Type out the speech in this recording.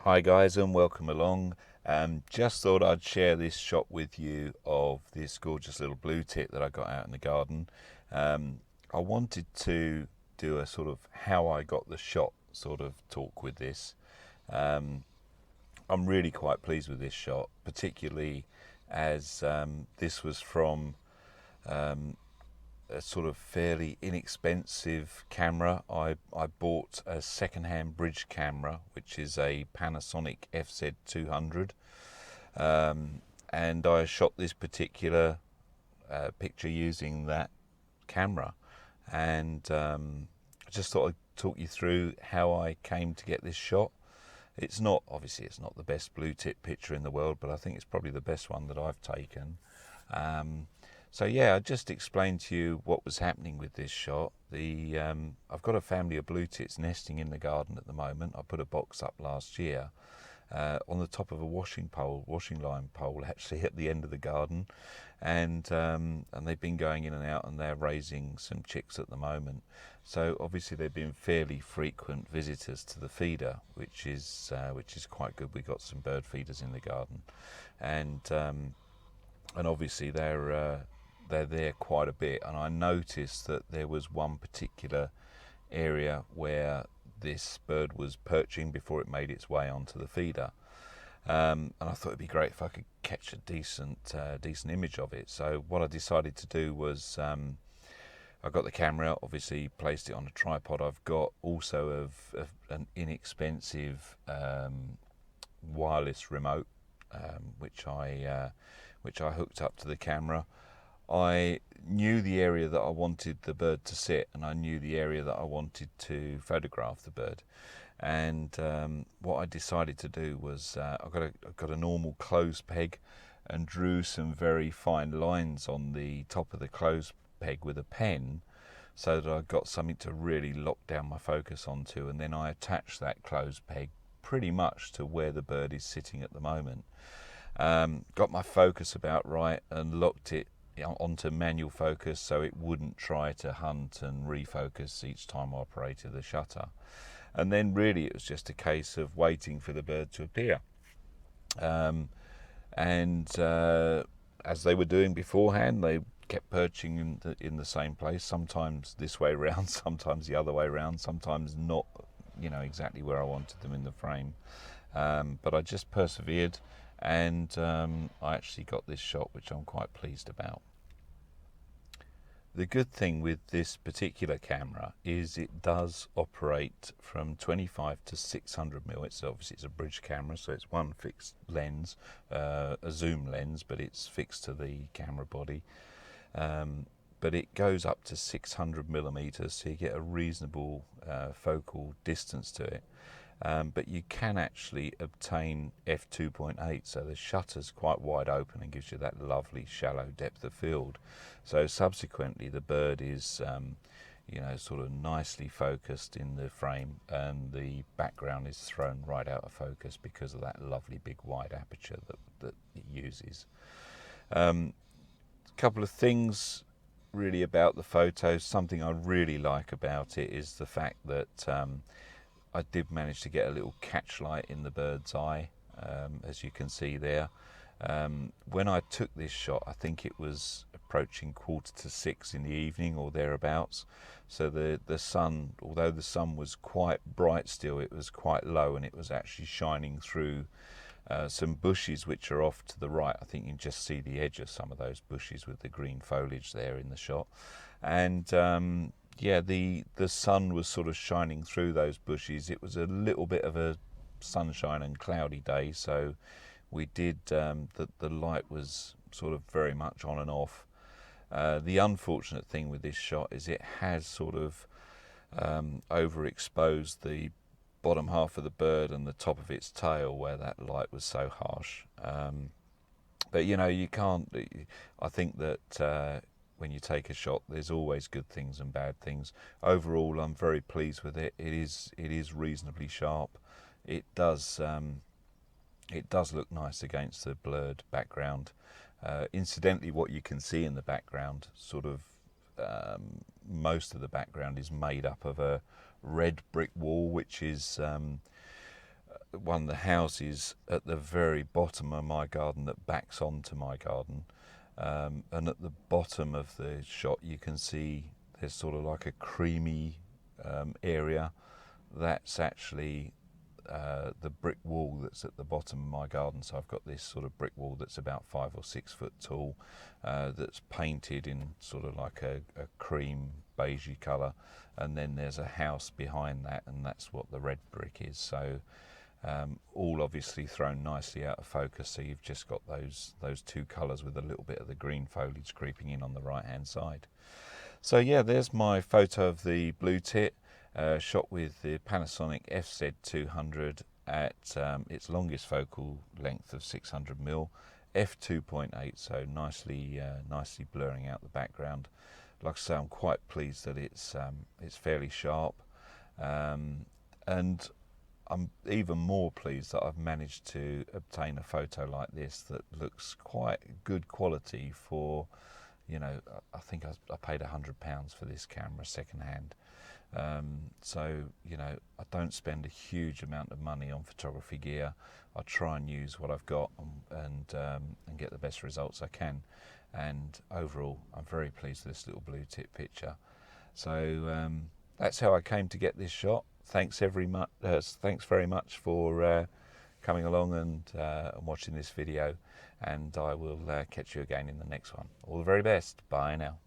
Hi guys and welcome along. Just thought I'd share this shot with you of this gorgeous little blue tit that I got out in the garden. I wanted to do a sort of how I got the shot sort of talk with this. Um, I'm really quite pleased with this shot, particularly as this was from a sort of fairly inexpensive camera. I bought a second-hand bridge camera, which is a Panasonic FZ200, and I shot this particular picture using that camera. And I just thought I'd talk you through how I came to get this shot. It's not the best blue tit picture in the world, but I think it's probably the best one that I've taken. Um, so yeah, I just explained to you what was happening with this shot. I've got a family of blue tits nesting in the garden at the moment. I put a box up last year on the top of a washing line pole, actually at the end of the garden, and they've been going in and out, and they're raising some chicks at the moment. So obviously they've been fairly frequent visitors to the feeder, which is quite good. We got some bird feeders in the garden, and obviously they're there quite a bit. And I noticed that there was one particular area where this bird was perching before it made its way onto the feeder. And I thought it'd be great if I could catch a decent image of it. So what I decided to do was I got the camera, obviously placed it on a tripod. I've got also an inexpensive wireless remote, which I hooked up to the camera. I knew the area that I wanted the bird to sit, and I knew the area that I wanted to photograph the bird. And what I decided to do was I got a normal clothes peg and drew some very fine lines on the top of the clothes peg with a pen, so that I got something to really lock down my focus onto. And then I attached that clothes peg pretty much to where the bird is sitting at the moment. Got my focus about right and locked it onto manual focus so it wouldn't try to hunt and refocus each time I operated the shutter. And then really it was just a case of waiting for the bird to appear. And as they were doing beforehand, they kept perching in the same place, sometimes this way around, sometimes the other way around, sometimes not, exactly where I wanted them in the frame. But I just persevered, and I actually got this shot, which I'm quite pleased about. The good thing with this particular camera is it does operate from 25 to 600mm. It's a bridge camera, so it's one fixed lens, a zoom lens, but it's fixed to the camera body. But it goes up to 600mm, so you get a reasonable focal distance to it. But you can actually obtain f2.8, so the shutter's quite wide open and gives you that lovely shallow depth of field. So subsequently the bird is sort of nicely focused in the frame, and the background is thrown right out of focus because of that lovely big wide aperture that it uses. A couple of things really about the photos. Something I really like about it is the fact that I did manage to get a little catch light in the bird's eye, as you can see there. When I took this shot, I think it was approaching 5:45 in the evening or thereabouts. So the sun, although the sun was quite bright still, it was quite low, and it was actually shining through some bushes which are off to the right. I think you can just see the edge of some of those bushes with the green foliage there in the shot. And the sun was sort of shining through those bushes. It was a little bit of a sunshine and cloudy day, so we did the light was sort of very much on and off. The unfortunate thing with this shot is it has sort of overexposed the bottom half of the bird and the top of its tail where that light was so harsh. But you can't. I think that when you take a shot, there's always good things and bad things. Overall, I'm very pleased with it. It is reasonably sharp. It does look nice against the blurred background. Incidentally, what you can see in the background, sort of most of the background is made up of a red brick wall, which is one of the houses at the very bottom of my garden that backs onto my garden. And at the bottom of the shot you can see there's sort of like a creamy area. That's actually the brick wall that's at the bottom of my garden. So I've got this sort of brick wall that's about 5 or 6 foot tall, that's painted in sort of like a cream beigey colour, and then there's a house behind that, and that's what the red brick is. So all obviously thrown nicely out of focus, so you've just got those two colours with a little bit of the green foliage creeping in on the right hand side. So yeah, there's my photo of the blue tit, shot with the Panasonic FZ200 at its longest focal length of 600mm, f2.8, so nicely blurring out the background. Like I say, I'm quite pleased that it's fairly sharp, and I'm even more pleased that I've managed to obtain a photo like this that looks quite good quality for, you know, I think I paid £100 for this camera second hand. So, you know, I don't spend a huge amount of money on photography gear. I try and use what I've got and get the best results I can. And overall, I'm very pleased with this little blue tit picture. So that's how I came to get this shot. Thanks very much for coming along and watching this video, and I will catch you again in the next one. All the very best. Bye now.